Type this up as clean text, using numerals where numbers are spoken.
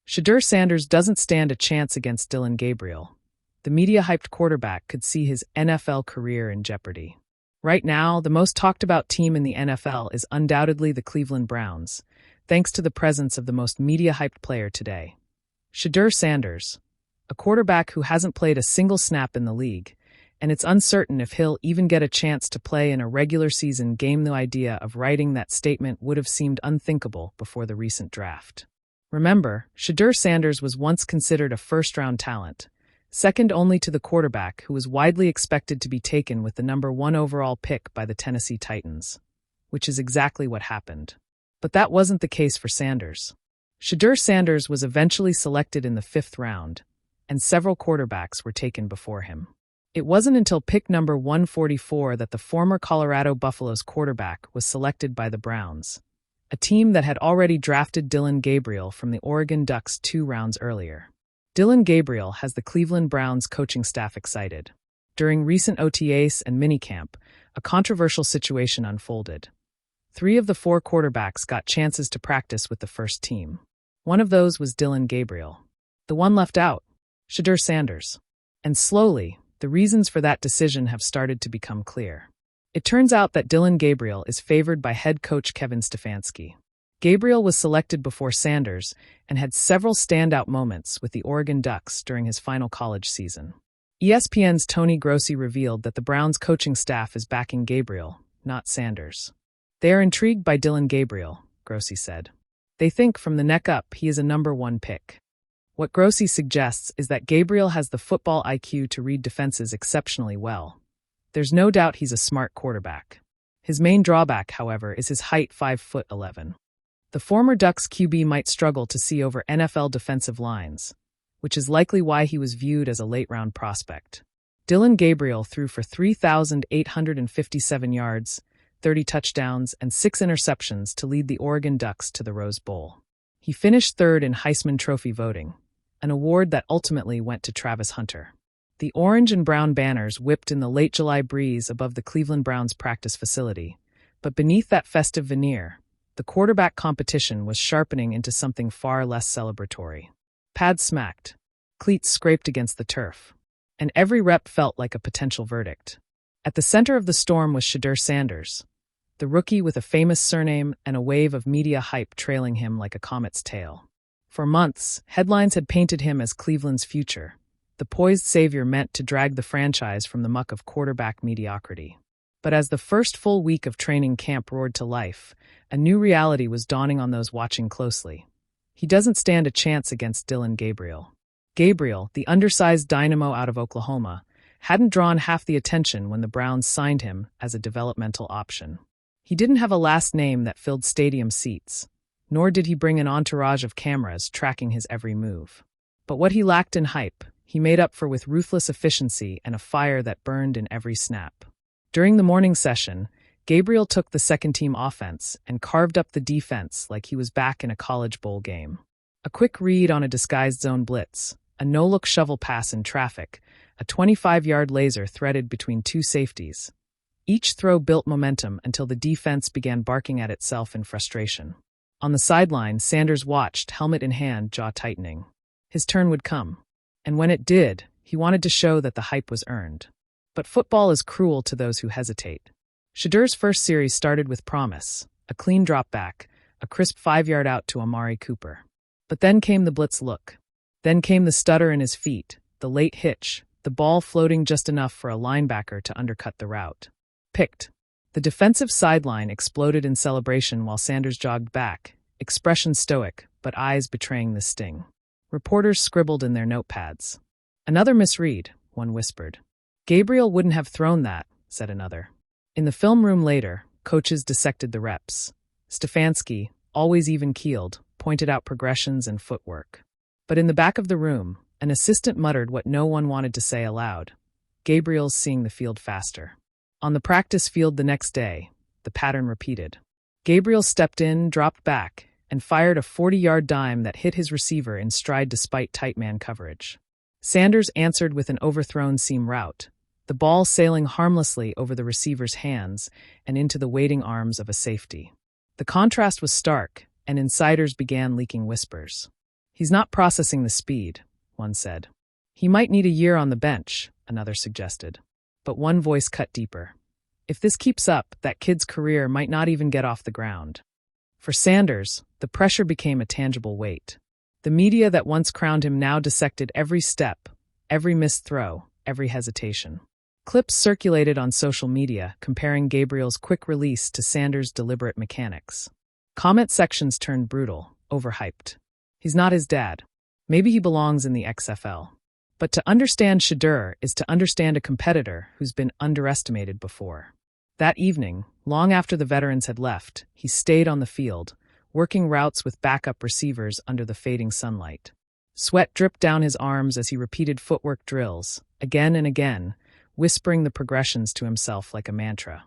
Shedeur Sanders doesn't stand a chance against Dillon Gabriel. The media-hyped quarterback could see his NFL career in jeopardy. Right now, the most talked-about team in the NFL is undoubtedly the Cleveland Browns, thanks to the presence of the most media-hyped player today, Shedeur Sanders, a quarterback who hasn't played a single snap in the league, and it's uncertain if he'll even get a chance to play in a regular season game. The idea of writing that statement would have seemed unthinkable before the recent draft. Remember, Shedeur Sanders was once considered a first-round talent, second only to the quarterback who was widely expected to be taken with the number 1 overall pick by the Tennessee Titans, which is exactly what happened. But that wasn't the case for Sanders. Shedeur Sanders was eventually selected in the 5th round, and several quarterbacks were taken before him. It wasn't until pick number 144 that the former Colorado Buffaloes quarterback was selected by the Browns, a team that had already drafted Dillon Gabriel from the Oregon Ducks 2 rounds earlier. Dillon Gabriel has the Cleveland Browns coaching staff excited. During recent OTAs and minicamp, a controversial situation unfolded. 3 of the 4 quarterbacks got chances to practice with the first team. One of those was Dillon Gabriel. The one left out, Shedeur Sanders. And slowly, the reasons for that decision have started to become clear. It turns out that Dillon Gabriel is favored by head coach Kevin Stefanski. Gabriel was selected before Sanders and had several standout moments with the Oregon Ducks during his final college season. ESPN's Tony Grossi revealed that the Browns coaching staff is backing Gabriel, not Sanders. They are intrigued by Dillon Gabriel, Grossi said. They think from the neck up he is a number 1 pick. What Grossi suggests is that Gabriel has the football IQ to read defenses exceptionally well. There's no doubt he's a smart quarterback. His main drawback, however, is his height, 5'11". The former Ducks QB might struggle to see over NFL defensive lines, which is likely why he was viewed as a late-round prospect. Dillon Gabriel threw for 3,857 yards, 30 touchdowns, and 6 interceptions to lead the Oregon Ducks to the Rose Bowl. He finished 3rd in Heisman Trophy voting, an award that ultimately went to Travis Hunter. The orange and brown banners whipped in the late July breeze above the Cleveland Browns practice facility, but beneath that festive veneer, the quarterback competition was sharpening into something far less celebratory. Pads smacked, cleats scraped against the turf, and every rep felt like a potential verdict. At the center of the storm was Shedeur Sanders, the rookie with a famous surname and a wave of media hype trailing him like a comet's tail. For months, headlines had painted him as Cleveland's future, the poised savior meant to drag the franchise from the muck of quarterback mediocrity. But as the first full week of training camp roared to life, a new reality was dawning on those watching closely. He doesn't stand a chance against Dillon Gabriel. Gabriel, the undersized dynamo out of Oklahoma, hadn't drawn half the attention when the Browns signed him as a developmental option. He didn't have a last name that filled stadium seats, nor did he bring an entourage of cameras tracking his every move. But what he lacked in hype, he made up for with ruthless efficiency and a fire that burned in every snap. During the morning session, Gabriel took the second-team offense and carved up the defense like he was back in a college bowl game. A quick read on a disguised zone blitz, a no-look shovel pass in traffic, a 25-yard laser threaded between 2 safeties. Each throw built momentum until the defense began barking at itself in frustration. On the sideline, Sanders watched, helmet in hand, jaw tightening. His turn would come. And when it did, he wanted to show that the hype was earned. But football is cruel to those who hesitate. Shedeur's first series started with promise, a clean drop back, a crisp 5-yard out to Amari Cooper. But then came the blitz look. Then came the stutter in his feet, the late hitch, the ball floating just enough for a linebacker to undercut the route. Picked. The defensive sideline exploded in celebration while Sanders jogged back, expression stoic, but eyes betraying the sting. Reporters scribbled in their notepads. Another misread, one whispered. Gabriel wouldn't have thrown that, said another. In the film room later, coaches dissected the reps. Stefanski, always even-keeled, pointed out progressions and footwork. But in the back of the room, an assistant muttered what no one wanted to say aloud. Gabriel's seeing the field faster. On the practice field the next day, the pattern repeated. Gabriel stepped in, dropped back, and fired a 40-yard dime that hit his receiver in stride despite tight man coverage. Sanders answered with an overthrown seam route, the ball sailing harmlessly over the receiver's hands and into the waiting arms of a safety. The contrast was stark, and insiders began leaking whispers. He's not processing the speed, one said. He might need a year on the bench, another suggested. But one voice cut deeper. If this keeps up, that kid's career might not even get off the ground. For Sanders, the pressure became a tangible weight. The media that once crowned him now dissected every step, every missed throw, every hesitation. Clips circulated on social media comparing Gabriel's quick release to Sanders' deliberate mechanics. Comment sections turned brutal, overhyped. He's not his dad. Maybe he belongs in the XFL. But to understand Shedeur is to understand a competitor who's been underestimated before. That evening, long after the veterans had left, he stayed on the field, working routes with backup receivers under the fading sunlight. Sweat dripped down his arms as he repeated footwork drills, again and again, whispering the progressions to himself like a mantra.